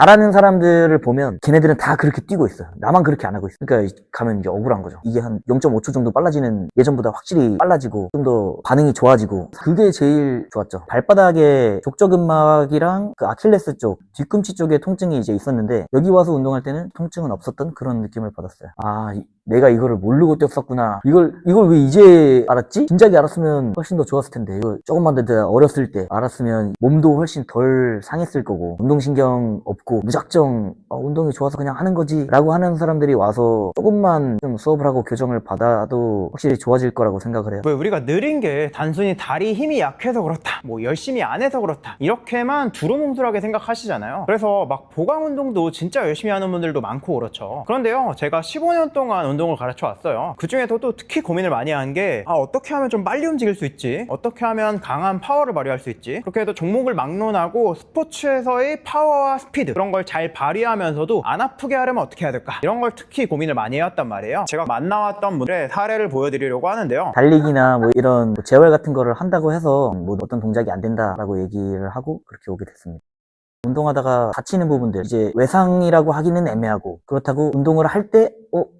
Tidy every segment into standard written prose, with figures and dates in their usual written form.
잘하는 사람들을 보면 걔네들은 다 그렇게 뛰고 있어요. 나만 그렇게 안 하고 있어. 그러니까 가면 이제 억울한 거죠. 이게 한 0.5초 정도 빨라지는, 예전보다 확실히 빨라지고 좀 더 반응이 좋아지고, 그게 제일 좋았죠. 발바닥에 족저근막이랑 그 아킬레스 쪽, 뒤꿈치 쪽에 통증이 이제 있었는데, 여기 와서 운동할 때는 통증은 없었던 그런 느낌을 받았어요. 내가 이거를 모르고 뛰었었구나. 이걸 왜 이제 알았지? 진작에 알았으면 훨씬 더 좋았을 텐데. 이거 조금만 더 어렸을 때 알았으면 몸도 훨씬 덜 상했을 거고, 운동신경 없고 무작정 운동이 좋아서 그냥 하는 거지 라고 하는 사람들이 와서 조금만 좀 수업을 하고 교정을 받아도 확실히 좋아질 거라고 생각을 해요. 왜 우리가 느린 게 단순히 다리 힘이 약해서 그렇다, 뭐 열심히 안 해서 그렇다, 이렇게만 두루뭉술하게 생각하시잖아요. 그래서 막 보강 운동도 진짜 열심히 하는 분들도 많고 그렇죠. 그런데요, 제가 15년 동안 운동을 가르쳐 왔어요. 그 중에서도 특히 고민을 많이 한 게 어떻게 하면 좀 빨리 움직일 수 있지, 어떻게 하면 강한 파워를 발휘할 수 있지, 그렇게 해서 종목을 막론하고 스포츠에서의 파워와 스피드, 그런 걸 잘 발휘하면서도 안 아프게 하려면 어떻게 해야 될까, 이런 걸 특히 고민을 많이 해왔단 말이에요. 제가 만나왔던 분들의 사례를 보여드리려고 하는데요. 달리기나 뭐 이런 재활 같은 거를 한다고 해서 뭐 어떤 동작이 안 된다라고 얘기를 하고 그렇게 오게 됐습니다. 운동하다가 다치는 부분들, 이제 외상이라고 하기는 애매하고, 그렇다고 운동을 할 때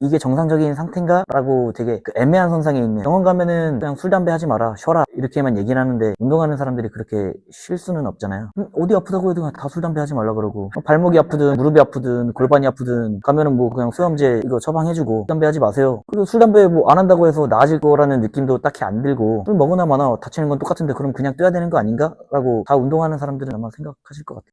이게 정상적인 상태인가? 라고 되게 그 애매한 선상에 있는, 병원 가면은 그냥 술, 담배 하지 마라, 쉬어라 이렇게만 얘기를 하는데, 운동하는 사람들이 그렇게 쉴 수는 없잖아요. 어디 아프다고 해도 다 술, 담배 하지 말라 그러고, 발목이 아프든 무릎이 아프든 골반이 아프든 가면은 뭐 그냥 수염제 이거 처방해주고, 술, 담배 하지 마세요. 그리고 술, 담배 뭐 안 한다고 해서 나아질 거라는 느낌도 딱히 안 들고, 술 먹으나 마나 다치는 건 똑같은데 그럼 그냥 뛰어야 되는 거 아닌가? 라고 다 운동하는 사람들은 아마 생각하실 것 같아요.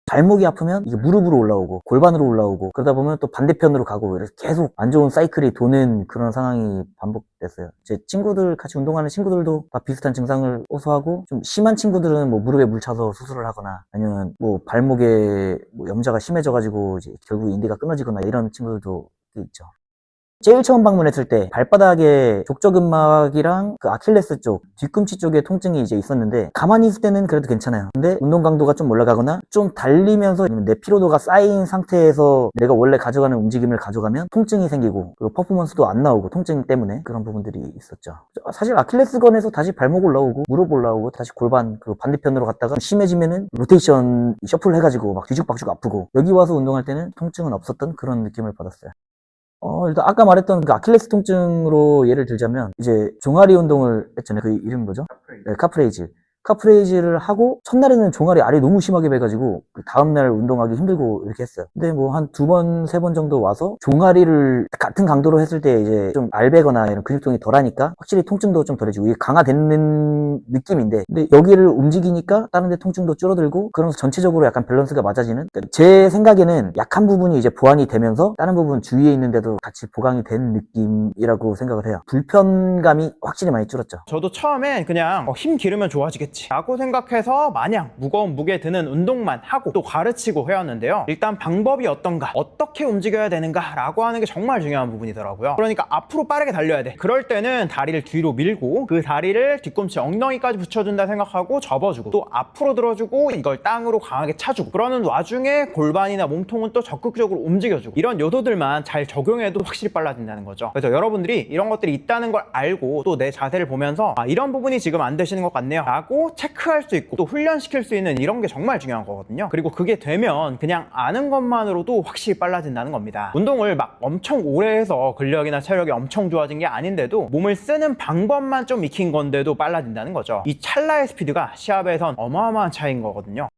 발목이 아프면 이게 무릎으로 올라오고 골반으로 올라오고, 그러다 보면 또 반대편으로 가고, 이래서 계속 안 좋은 사이클이 도는 그런 상황이 반복됐어요. 제 친구들, 같이 운동하는 친구들도 다 비슷한 증상을 호소하고, 좀 심한 친구들은 뭐 무릎에 물 차서 수술을 하거나, 아니면 뭐 발목에 뭐 염좌가 심해져가지고 이제 결국 인대가 끊어지거나, 이런 친구들도 있죠. 제일 처음 방문했을 때 발바닥에 족저근막이랑 그 아킬레스 쪽, 뒤꿈치 쪽에 통증이 이제 있었는데, 가만히 있을 때는 그래도 괜찮아요. 근데 운동 강도가 좀 올라가거나 좀 달리면서 내 피로도가 쌓인 상태에서 내가 원래 가져가는 움직임을 가져가면 통증이 생기고, 그리고 퍼포먼스도 안 나오고, 통증 때문에 그런 부분들이 있었죠. 사실 아킬레스건에서 다시 발목 올라오고 무릎 올라오고 다시 골반, 그리고 반대편으로 갔다가 심해지면은 로테이션 셔플 해가지고 막 뒤죽박죽 아프고, 여기 와서 운동할 때는 통증은 없었던 그런 느낌을 받았어요. 일단 아까 말했던 그 아킬레스 통증으로 예를 들자면, 이제 종아리 운동을 했잖아요. 그 이름 뭐죠? 네, 카프레이즈. 카프레이즈를 하고 첫날에는 종아리 알이 너무 심하게 배가지고 그 다음날 운동하기 힘들고 이렇게 했어요. 근데 뭐 한 2번, 3번 정도 와서 종아리를 같은 강도로 했을 때 이제 좀 알배거나 이런 근육통이 덜하니까 확실히 통증도 좀 덜해지고, 이게 강화되는 느낌인데, 근데 여기를 움직이니까 다른 데 통증도 줄어들고, 그러면서 전체적으로 약간 밸런스가 맞아지는, 그러니까 제 생각에는 약한 부분이 이제 보완이 되면서 다른 부분 주위에 있는데도 같이 보강이 된 느낌이라고 생각을 해요. 불편감이 확실히 많이 줄었죠. 저도 처음엔 그냥 힘 기르면 좋아지겠지 라고 생각해서 마냥 무거운 무게 드는 운동만 하고 또 가르치고 해왔는데요, 일단 방법이 어떤가, 어떻게 움직여야 되는가 라고 하는 게 정말 중요한 부분이더라고요. 그러니까 앞으로 빠르게 달려야 돼. 그럴 때는 다리를 뒤로 밀고, 그 다리를 뒤꿈치 엉덩이까지 붙여준다 생각하고 접어주고, 또 앞으로 들어주고, 이걸 땅으로 강하게 차주고, 그러는 와중에 골반이나 몸통은 또 적극적으로 움직여주고, 이런 요소들만 잘 적용해도 확실히 빨라진다는 거죠. 그래서 여러분들이 이런 것들이 있다는 걸 알고 또 내 자세를 보면서 이런 부분이 지금 안 되시는 것 같네요 라고 체크할 수 있고 또 훈련시킬 수 있는 이런 게 정말 중요한 거거든요. 그리고 그게 되면 그냥 아는 것만으로도 확실히 빨라진다는 겁니다. 운동을 막 엄청 오래 해서 근력이나 체력이 엄청 좋아진 게 아닌데도 몸을 쓰는 방법만 좀 익힌 건데도 빨라진다는 거죠. 이 찰나의 스피드가 시합에선 어마어마한 차이인 거거든요.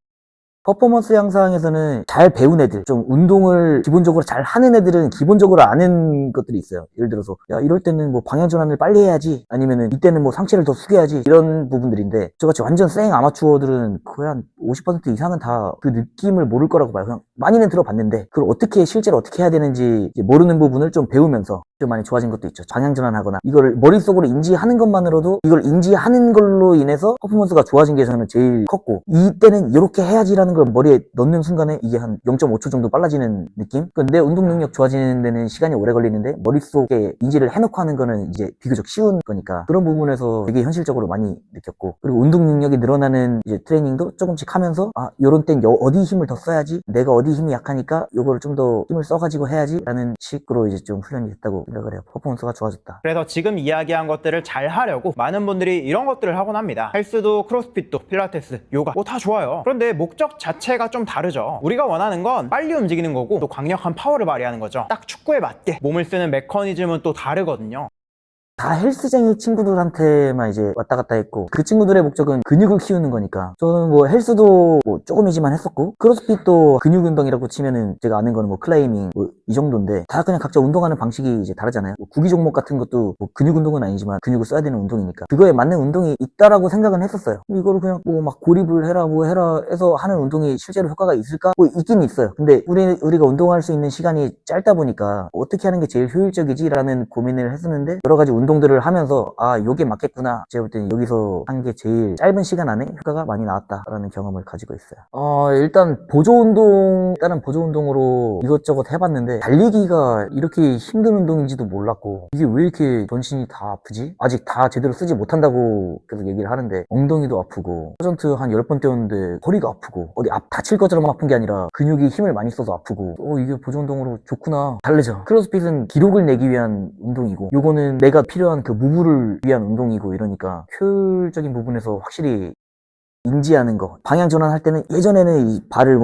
퍼포먼스 향상에서는 잘 배운 애들, 좀 운동을 기본적으로 잘 하는 애들은 기본적으로 아는 것들이 있어요. 예를 들어서 야, 이럴 때는 뭐 방향 전환을 빨리 해야지, 아니면은 이때는 뭐 상체를 더 숙여야지, 이런 부분들인데, 저같이 완전 생 아마추어들은 거의 한 50% 이상은 다 그 느낌을 모를 거라고 봐요. 그냥 많이는 들어봤는데 그걸 어떻게 실제로 어떻게 해야 되는지 모르는 부분을 좀 배우면서 좀 많이 좋아진 것도 있죠. 방향 전환하거나 이거를 머릿속으로 인지하는 것만으로도, 이걸 인지하는 걸로 인해서 퍼포먼스가 좋아진 게 저는 제일 컸고, 이때는 이렇게 해야지라는 걸 머리에 넣는 순간에 이게 한 0.5초 정도 빨라지는 느낌? 내 운동 능력 좋아지는 데는 시간이 오래 걸리는데 머릿속에 인지를 해놓고 하는 거는 이제 비교적 쉬운 거니까, 그런 부분에서 되게 현실적으로 많이 느꼈고, 그리고 운동 능력이 늘어나는 이제 트레이닝도 조금씩 하면서 요런 땐 어디 힘을 더 써야지, 내가 어디 힘이 약하니까 요거를 좀 더 힘을 써가지고 해야지 라는 식으로 이제 좀 훈련이 됐다고 생각을 해요. 퍼포먼스가 좋아졌다. 그래서 지금 이야기한 것들을 잘 하려고 많은 분들이 이런 것들을 하곤 합니다. 헬스도 크로스핏도 필라테스, 요가 뭐 다 좋아요. 그런데 목적 자체가 좀 다르죠. 우리가 원하는 건 빨리 움직이는 거고 또 강력한 파워를 발휘하는 거죠. 딱 축구에 맞게 몸을 쓰는 메커니즘은 또 다르거든요. 다 헬스쟁이 친구들한테만 이제 왔다 갔다 했고, 그 친구들의 목적은 근육을 키우는 거니까. 저는 뭐 헬스도 뭐 조금이지만 했었고, 크로스핏도 근육 운동이라고 치면은 제가 아는 거는 뭐 클라이밍 뭐 이 정도인데, 다 그냥 각자 운동하는 방식이 이제 다르잖아요. 뭐 구기 종목 같은 것도 뭐 근육 운동은 아니지만 근육을 써야 되는 운동이니까 그거에 맞는 운동이 있다라고 생각은 했었어요. 이거를 그냥 뭐 막 고립을 해라 뭐 해라 해서 하는 운동이 실제로 효과가 있을까? 뭐 있긴 있어요. 근데 우리가 운동할 수 있는 시간이 짧다 보니까 어떻게 하는 게 제일 효율적이지라는 고민을 했었는데, 여러 가지 운동들을 하면서 요게 맞겠구나, 제가 볼 때는 여기서 한 게 제일 짧은 시간 안에 효과가 많이 나왔다라는 경험을 가지고 있어요. 일단 다른 보조 운동으로 이것저것 해봤는데, 달리기가 이렇게 힘든 운동인지도 몰랐고, 이게 왜 이렇게 전신이 다 아프지? 아직 다 제대로 쓰지 못한다고 계속 얘기를 하는데, 엉덩이도 아프고, 퍼전트 한 10번 뛰었는데 허리가 아프고, 어디 다칠 것처럼 아픈 게 아니라 근육이 힘을 많이 써서 아프고, 이게 보조 운동으로 좋구나. 다르죠. 크로스핏은 기록을 내기 위한 운동이고, 요거는 내가 필요한 그 무브를 위한 운동이고, 이러니까 효율적인 부분에서 확실히 인지하는 거. 방향 전환할 때는, 예전에는 이 발을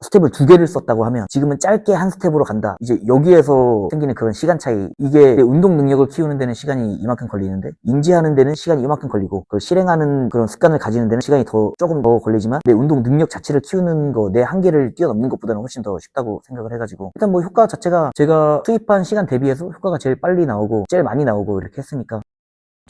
스텝을 2개를 썼다고 하면 지금은 짧게 한 스텝으로 간다. 이제 여기에서 생기는 그런 시간 차이, 이게 내 운동 능력을 키우는 데는 시간이 이만큼 걸리는데, 인지하는 데는 시간이 이만큼 걸리고, 그걸 실행하는 그런 습관을 가지는 데는 시간이 조금 더 걸리지만, 내 운동 능력 자체를 키우는 거, 내 한계를 뛰어넘는 것보다는 훨씬 더 쉽다고 생각을 해가지고, 일단 뭐 효과 자체가 제가 투입한 시간 대비해서 효과가 제일 빨리 나오고 제일 많이 나오고 이렇게 했으니까.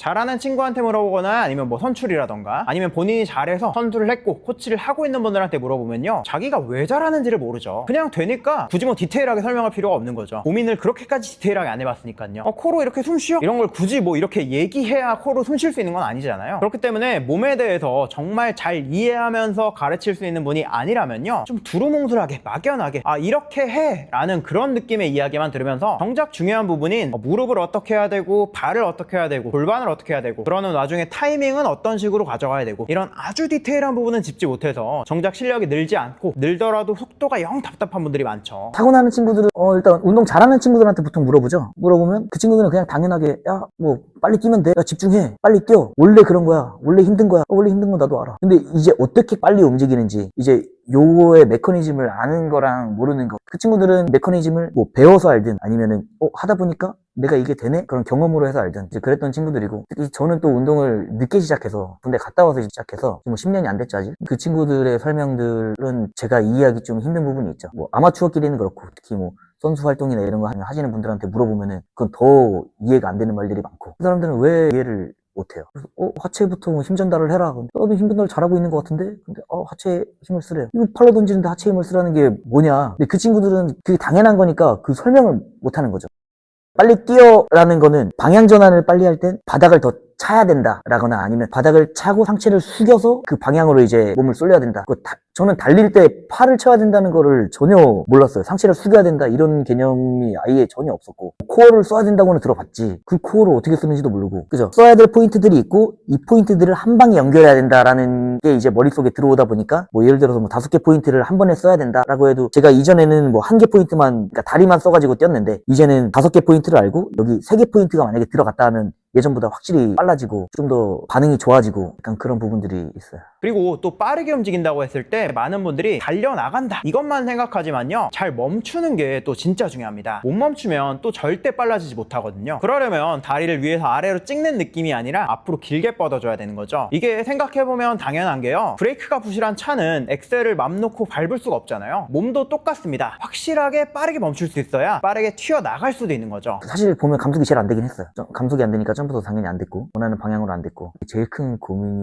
잘하는 친구한테 물어보거나 아니면 뭐 선출이라던가 아니면 본인이 잘해서 선수를 했고 코치를 하고 있는 분들한테 물어보면요, 자기가 왜 잘하는지를 모르죠. 그냥 되니까 굳이 뭐 디테일하게 설명할 필요가 없는 거죠. 고민을 그렇게까지 디테일하게 안 해봤으니까요. 코로 이렇게 숨 쉬어? 이런 걸 굳이 뭐 이렇게 얘기해야 코로 숨 쉴 수 있는 건 아니잖아요. 그렇기 때문에 몸에 대해서 정말 잘 이해하면서 가르칠 수 있는 분이 아니라면요, 좀 두루뭉술하게 막연하게 이렇게 해 라는 그런 느낌의 이야기만 들으면서 정작 중요한 부분인 무릎을 어떻게 해야 되고 발을 어떻게 해야 되고 골반을 어떻게 해야 되고, 그러는 와중에 타이밍은 어떤 식으로 가져가야 되고, 이런 아주 디테일한 부분은 짚지 못해서 정작 실력이 늘지 않고, 늘더라도 속도가 영 답답한 분들이 많죠. 타고나는 친구들은 일단 운동 잘하는 친구들한테 보통 물어보죠. 물어보면 그 친구들은 그냥 당연하게, 야 뭐 빨리 뛰면 돼, 야 집중해, 빨리 뛰어, 원래 그런 거야, 원래 힘든 거야, 원래 힘든 거 나도 알아. 근데 이제 어떻게 빨리 움직이는지, 이제 요거의 메커니즘을 아는 거랑 모르는 거, 그 친구들은 메커니즘을 뭐 배워서 알든 아니면은 하다 보니까 내가 이게 되네? 그런 경험으로 해서 알든 이제 그랬던 친구들이고, 특히 저는 또 운동을 늦게 시작해서, 군대 갔다 와서 시작해서 뭐 10년이 안 됐죠 아직. 그 친구들의 설명들은 제가 이해하기 좀 힘든 부분이 있죠. 뭐 아마추어끼리는 그렇고, 특히 뭐 선수 활동이나 이런 거 하시는 분들한테 물어보면은 그건 더 이해가 안 되는 말들이 많고, 그 사람들은 왜 이해를 못해요. 그래서 하체부터 뭐 힘 전달을 해라. 너도 힘 전달 잘하고 있는 것 같은데? 근데 하체 힘을 쓰래. 이거 팔로 던지는데 하체 힘을 쓰라는 게 뭐냐? 근데 그 친구들은 그게 당연한 거니까 그 설명을 못 하는 거죠. 빨리 뛰어라는 거는, 방향 전환을 빨리 할 땐 바닥을 더 차야 된다 라거나, 아니면 바닥을 차고 상체를 숙여서 그 방향으로 이제 몸을 쏠려야 된다. 저는 달릴 때 팔을 쳐야 된다는 거를 전혀 몰랐어요. 상체를 숙여야 된다 이런 개념이 아예 전혀 없었고, 코어를 써야 된다고는 들어봤지, 그 코어를 어떻게 쓰는지도 모르고, 그죠? 써야 될 포인트들이 있고, 이 포인트들을 한 방에 연결해야 된다라는 게 이제 머릿속에 들어오다 보니까, 뭐 예를 들어서 뭐 5개 포인트를 한 번에 써야 된다라고 해도, 제가 이전에는 뭐 1개 포인트만, 그러니까 다리만 써가지고 뛰었는데, 이제는 5개 포인트를 알고 여기 3개 포인트가 만약에 들어갔다 하면 예전보다 확실히 빨라지고 좀 더 반응이 좋아지고, 약간 그런 부분들이 있어요. 그리고 또 빠르게 움직인다고 했을 때 많은 분들이 달려나간다 이것만 생각하지만요, 잘 멈추는 게 또 진짜 중요합니다. 못 멈추면 또 절대 빨라지지 못하거든요. 그러려면 다리를 위에서 아래로 찍는 느낌이 아니라 앞으로 길게 뻗어줘야 되는 거죠. 이게 생각해보면 당연한 게요, 브레이크가 부실한 차는 엑셀을 맘 놓고 밟을 수가 없잖아요. 몸도 똑같습니다. 확실하게 빠르게 멈출 수 있어야 빠르게 튀어나갈 수도 있는 거죠. 사실 보면 감속이 제일 안 되긴 했어요. 감속이 안 되니까 점프도 당연히 안 됐고, 원하는 방향으로 안 됐고, 제일 큰 고민이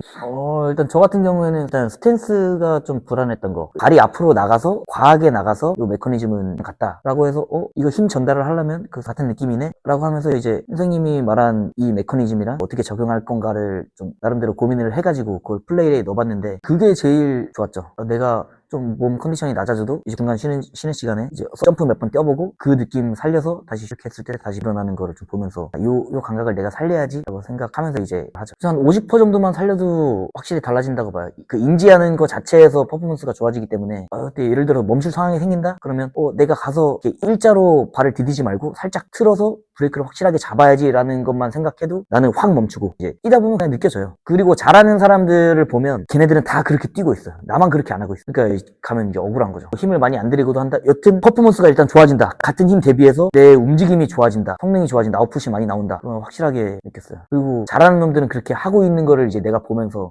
일단 저 같은 경우에는 일단 스탠스가 좀 불안했던 거. 발이 앞으로 나가서, 과하게 나가서 요 메커니즘은 같다 라고 해서 이거 힘 전달을 하려면 그 같은 느낌이네 라고 하면서, 이제 선생님이 말한 이 메커니즘이랑 어떻게 적용할 건가를 좀 나름대로 고민을 해가지고 그걸 플레이에 넣어봤는데, 그게 제일 좋았죠. 내가 좀 몸 컨디션이 낮아져도 이제 중간 쉬는 시간에 이제 점프 몇 번 뛰어보고 그 느낌 살려서 다시 시작했을 때 다시 일어나는 거를 좀 보면서 요 감각을 내가 살려야지 라고 생각하면서 이제 하죠. 그래서 한 50% 정도만 살려도 확실히 달라진다고 봐요. 그 인지하는 거 자체에서 퍼포먼스가 좋아지기 때문에 그때 예를 들어 멈출 상황이 생긴다? 그러면 내가 가서 이렇게 일자로 발을 디디지 말고 살짝 틀어서 브레이크를 확실하게 잡아야지 라는 것만 생각해도 나는 확 멈추고 이제 뛰다 보면 그냥 느껴져요. 그리고 잘하는 사람들을 보면 걔네들은 다 그렇게 뛰고 있어요. 나만 그렇게 안 하고 있어요. 그러니까 가면 이제 억울한 거죠. 힘을 많이 안 들이고도 한다. 여튼 퍼포먼스가 일단 좋아진다. 같은 힘 대비해서 내 움직임이 좋아진다. 성능이 좋아진다. 아웃풋이 많이 나온다. 그러면 확실하게 느꼈어요. 그리고 잘하는 놈들은 그렇게 하고 있는 거를 이제 내가 보면서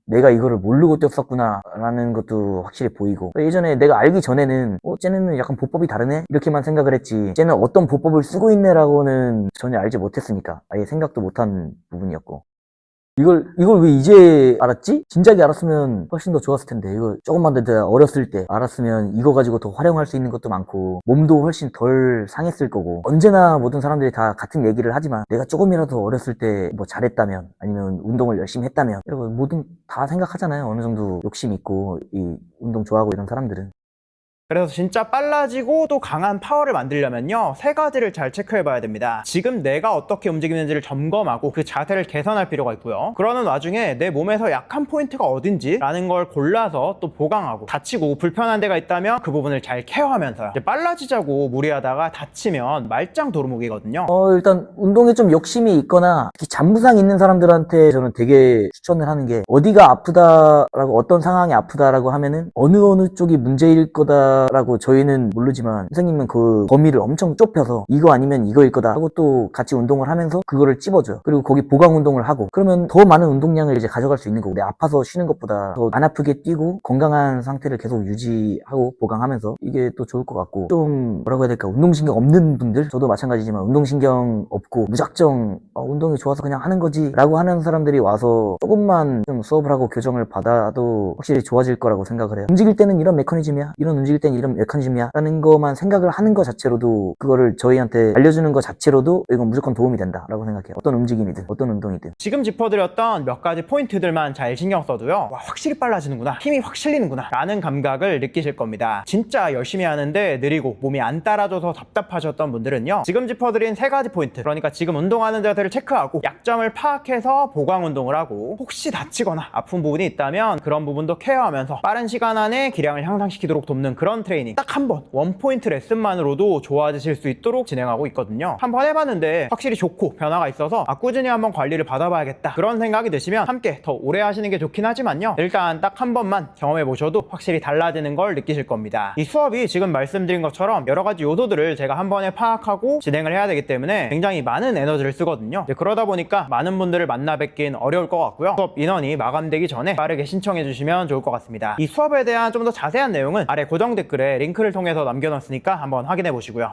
내가 이거를 모르고 뛰었었구나 라는 것도 확실히 보이고, 예전에 내가 알기 전에는 쟤네는 약간 보법이 다르네? 이렇게만 생각을 했지 쟤는 어떤 보법을 쓰고 있네 라고는 전혀 알지 못했으니까 아예 생각도 못한 부분이었고, 이걸 왜 이제 알았지? 진작에 알았으면 훨씬 더 좋았을 텐데, 이거 조금만 더 어렸을 때 알았으면 이거 가지고 더 활용할 수 있는 것도 많고 몸도 훨씬 덜 상했을 거고, 언제나 모든 사람들이 다 같은 얘기를 하지만 내가 조금이라도 어렸을 때 뭐 잘했다면 아니면 운동을 열심히 했다면 이러고 뭐든 다 생각하잖아요. 어느 정도 욕심 있고 이 운동 좋아하고 이런 사람들은. 그래서 진짜 빨라지고 또 강한 파워를 만들려면요, 세 가지를 잘 체크해봐야 됩니다. 지금 내가 어떻게 움직이는지를 점검하고 그 자세를 개선할 필요가 있고요. 그러는 와중에 내 몸에서 약한 포인트가 어딘지 라는 걸 골라서 또 보강하고, 다치고 불편한 데가 있다면 그 부분을 잘 케어하면서요. 이제 빨라지자고 무리하다가 다치면 말짱 도루묵이거든요. 일단 운동에 좀 욕심이 있거나 특히 잔부상 있는 사람들한테 저는 되게 추천을 하는 게, 어디가 아프다라고, 어떤 상황이 아프다라고 하면은 어느 쪽이 문제일 거다 라고 저희는 모르지만 선생님은 그 범위를 엄청 좁혀서 이거 아니면 이거일 거다 하고 또 같이 운동을 하면서 그거를 찝어줘요. 그리고 거기 보강 운동을 하고, 그러면 더 많은 운동량을 이제 가져갈 수 있는 거고, 내 아파서 쉬는 것보다 더 안 아프게 뛰고 건강한 상태를 계속 유지하고 보강하면서 이게 또 좋을 것 같고, 좀 뭐라고 해야 될까, 운동신경 없는 분들, 저도 마찬가지지만 운동신경 없고 무작정 운동이 좋아서 그냥 하는 거지 라고 하는 사람들이 와서 조금만 좀 수업을 하고 교정을 받아도 확실히 좋아질 거라고 생각을 해요. 움직일 때는 이런 메커니즘이야, 이런 움직일 때는 이런 메커니즘이야 라는 것만 생각을 하는 것 자체로도, 그거를 저희한테 알려주는 것 자체로도 이건 무조건 도움이 된다 라고 생각해요. 어떤 움직임이든 어떤 운동이든. 지금 짚어드렸던 몇 가지 포인트들만 잘 신경 써도요, 와, 확실히 빨라지는구나, 힘이 확 실리는구나 라는 감각을 느끼실 겁니다. 진짜 열심히 하는데 느리고 몸이 안 따라줘서 답답하셨던 분들은요, 지금 짚어드린 세 가지 포인트, 그러니까 지금 운동하는 자세를 체크하고 약점을 파악해서 보강 운동을 하고, 혹시 다치거나 아픈 부분이 있다면 그런 부분도 케어하면서 빠른 시간 안에 기량을 향상시키도록 돕는 그런 트레이닝, 딱 한 번 원포인트 레슨만으로도 좋아지실 수 있도록 진행하고 있거든요. 한번 해봤는데 확실히 좋고 변화가 있어서 꾸준히 한번 관리를 받아봐야겠다 그런 생각이 드시면 함께 더 오래 하시는 게 좋긴 하지만요, 일단 딱 한 번만 경험해 보셔도 확실히 달라지는 걸 느끼실 겁니다. 이 수업이 지금 말씀드린 것처럼 여러 가지 요소들을 제가 한 번에 파악하고 진행을 해야 되기 때문에 굉장히 많은 에너지를 쓰거든요. 그러다 보니까 많은 분들을 만나 뵙긴 어려울 것 같고요, 수업 인원이 마감되기 전에 빠르게 신청해 주시면 좋을 것 같습니다. 이 수업에 대한 좀 더 자세한 내용은 아래 고정 댓글에 링크를 통해서 남겨놨으니까 한번 확인해 보시고요.